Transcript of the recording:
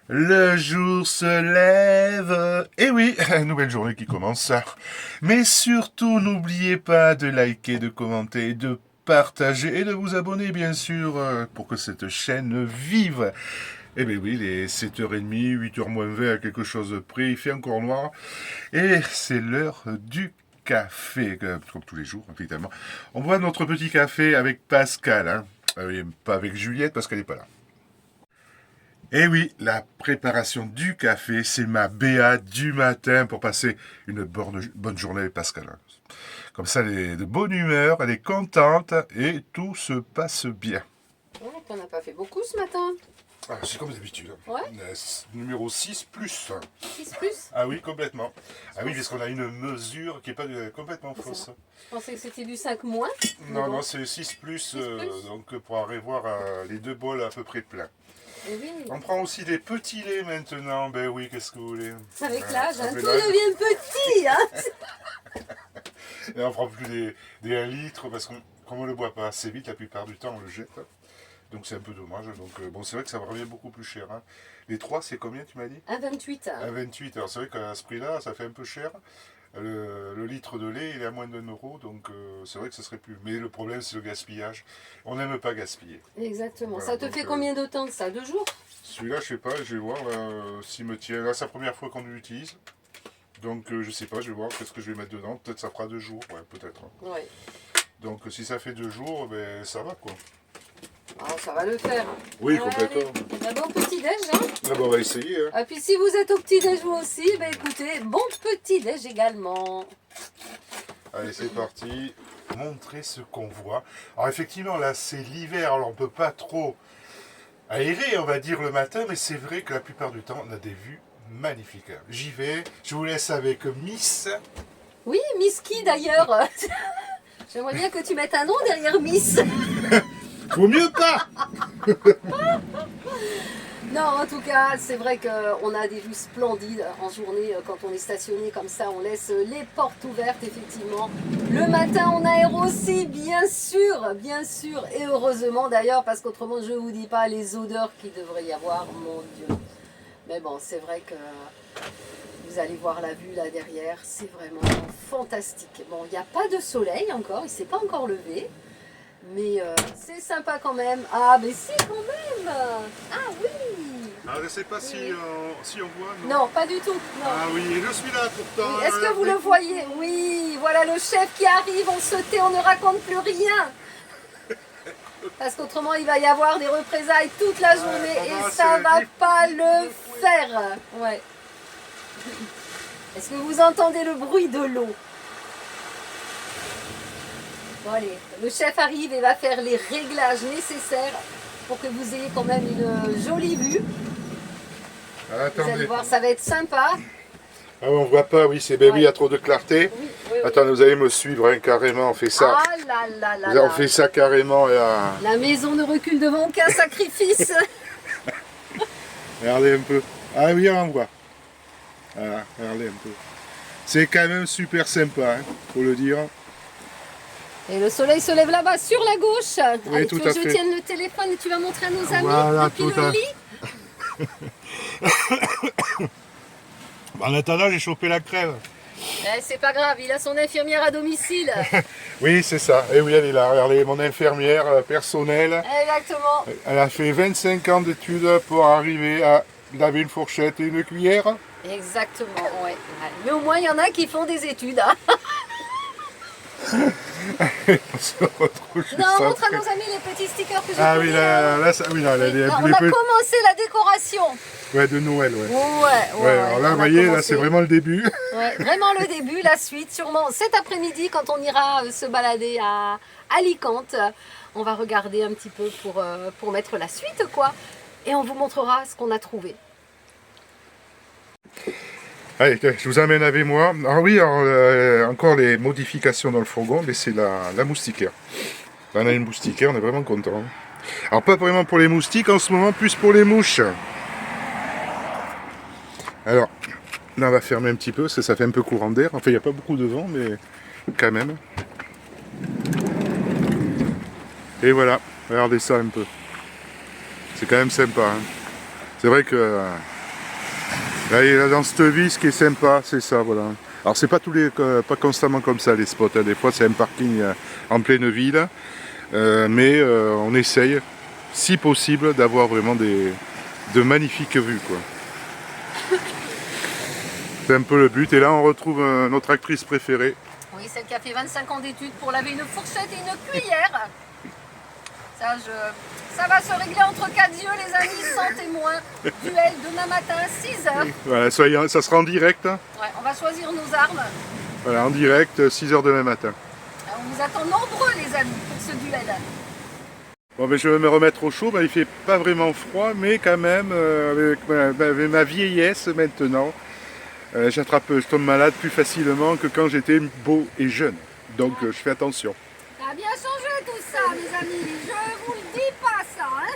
Le jour se lève. Et oui, nouvelle journée qui commence. Mais surtout, n'oubliez pas de liker, de commenter, de partager et de vous abonner, bien sûr, pour que cette chaîne vive. Eh bien oui, il est 7h30, 8h moins 20 à quelque chose près, il fait encore noir. Et c'est l'heure du café, comme tous les jours, évidemment. On boit notre petit café avec Pascal, hein. Oui, pas avec Juliette parce qu'elle n'est pas là. Et oui, la préparation du café, c'est ma BA du matin pour passer une bonne journée avec Pascal. Comme ça, elle est de bonne humeur, elle est contente et tout se passe bien. Ouais, t'en as pas fait beaucoup ce matin. Ah, c'est comme d'habitude. Ouais. Numéro 6 plus. 6 plus. Ah oui, complètement. Ah oui, parce qu'on a une mesure qui n'est pas complètement C'est fausse. ça. Je pensais que c'était du 5 moins. Non, bon. non, c'est 6 plus, 6 plus. donc pour arriver voir les deux bols à peu près pleins. Et oui, On prend aussi des petits laits maintenant, ben oui, qu'est-ce que vous voulez. avec l'âge, hein, Avec tout l'âge. devient petit. Hein. Et on prend plus des 1 litre parce qu'on comme on ne le boit pas assez vite, la plupart du temps on le jette. Donc c'est un peu dommage. Donc bon, c'est vrai que ça revient beaucoup plus cher. Hein. Les 3, c'est combien tu m'as dit? 1,28. 1,28. Alors c'est vrai qu'à ce prix-là, ça fait un peu cher. Le litre de lait, il est à moins d'1 euro, donc c'est vrai que ce serait plus. Mais le problème, c'est le gaspillage. On n'aime pas gaspiller. Exactement. Voilà, ça te donc, fait combien de temps ça? 2 jours? Celui-là, je sais pas, je vais voir s'il me tient. Là, c'est la première fois qu'on l'utilise. Donc je sais pas, je vais voir qu'est-ce que je vais mettre dedans. Peut-être ça fera 2 jours, ouais, peut-être. Oui. Donc si ça fait 2 jours, ben ça va quoi. Ah, ça va le faire. Oui, Allez. complètement. Et ben, bon petit-déj. Hein. Là, ben, on va essayer. Hein. Et puis si vous êtes au petit-déj vous aussi, ben, écoutez, bon petit-déj également. Allez, c'est parti. Montrer ce qu'on voit. Alors effectivement, là, c'est l'hiver, alors on peut pas trop aérer, on va dire, le matin, mais c'est vrai que la plupart du temps, on a des vues magnifiques. J'y vais, je vous laisse avec Miss. Oui, Miss qui d'ailleurs? J'aimerais bien que tu mettes un nom derrière Miss. Vaut mieux pas. Non, en tout cas, c'est vrai qu'on a des vues splendides en journée quand on est stationné comme ça. On laisse les portes ouvertes, effectivement. Le matin, on aère aussi, bien sûr, et heureusement d'ailleurs, parce qu'autrement, je ne vous dis pas les odeurs qu'il devrait y avoir, mon Dieu. Mais bon, c'est vrai que vous allez voir la vue là derrière, c'est vraiment fantastique. Bon, il n'y a pas de soleil encore, il ne s'est pas encore levé. Mais c'est sympa quand même. Ah, mais si, quand même. Ah oui. Alors, je ne sais pas si on voit. Non, pas du tout. Non. Ah oui, je suis là pourtant. Oui, est-ce que vous le voyez? Oui, voilà le chef qui arrive, on se tait, on ne raconte plus rien. Parce qu'autrement, il va y avoir des représailles toute la journée et ça va pas le faire. Ouais. Est-ce que vous entendez le bruit de l'eau? Bon, allez, le chef arrive et va faire les réglages nécessaires pour que vous ayez quand même une jolie vue. Ah, Vous allez attendez. voir, ça va être sympa. Ah, on voit pas, oui, c'est ben oui, il y a trop de clarté. Oui, oui, oui. Attendez, vous allez me suivre, hein, carrément, on fait ça. Ah là là là On là. fait ça carrément. La maison ne recule devant aucun sacrifice. Regardez un peu. Ah oui, on voit. Voilà, regardez un peu. C'est quand même super sympa, hein, faut le dire. Et le soleil se lève là-bas sur la gauche. Oui, Allez, tout tu veux à que fait. je tienne le téléphone et tu vas montrer à nos amis Voilà, depuis tout le à- lit. En attendant, j'ai chopé la crève. C'est pas grave, il a son infirmière à domicile. Oui, c'est ça. Et oui, elle est là. Regardez, mon infirmière personnelle. Exactement. Elle a fait 25 ans d'études pour arriver à laver une fourchette et une cuillère. Exactement, ouais. Mais au moins, il y en a qui font des études. Hein. On se retrouve juste Non, montre à après. nos amis les petits stickers que j'ai Ah collés, oui, là. là, ça, oui, là, Oui, les on les a petits- commencé la décoration. ouais, de Noël, ouais. Ouais, Alors là, on vous a voyez, là, commencé. c'est vraiment le début. Ouais, vraiment le début, la suite, sûrement cet après-midi quand on ira se balader à Alicante. On va regarder un petit peu pour mettre la suite, quoi. Et on vous montrera ce qu'on a trouvé. Allez, je vous amène avec moi. Alors oui, alors, encore les modifications dans le fourgon, mais c'est la moustiquaire. Là, on a une moustiquaire, on est vraiment content. Alors pas vraiment pour les moustiques en ce moment, plus pour les mouches. Alors, là on va fermer un petit peu, parce que ça fait un peu courant d'air. Enfin, il n'y a pas beaucoup de vent, mais quand même. Et voilà, regardez ça un peu. C'est quand même sympa. Hein. C'est vrai que Là, et dans cette vie, ce qui est sympa, c'est ça, voilà. Alors c'est pas pas constamment comme ça les spots, hein. Des fois c'est un parking en pleine ville, mais on essaye, si possible, d'avoir vraiment de magnifiques vues, quoi. C'est un peu le but, et là on retrouve notre actrice préférée. Oui, celle qui a fait 25 ans d'études pour laver une fourchette et une cuillère. Ça va se régler entre 4 yeux, les amis, sans témoin. Duel demain matin, 6h. Voilà, ça sera en direct, hein. Ouais, on va choisir nos armes. Voilà, en direct, 6h demain matin. On vous attend nombreux, les amis, pour ce duel. Bon, ben, je vais me remettre au chaud. Ben, il fait pas vraiment froid, mais quand même, avec ma vieillesse maintenant, je tombe malade plus facilement que quand j'étais beau et jeune. Donc je fais attention. Ça a bien changé tout ça, mes amis. Je vous le dis pas, ça, hein.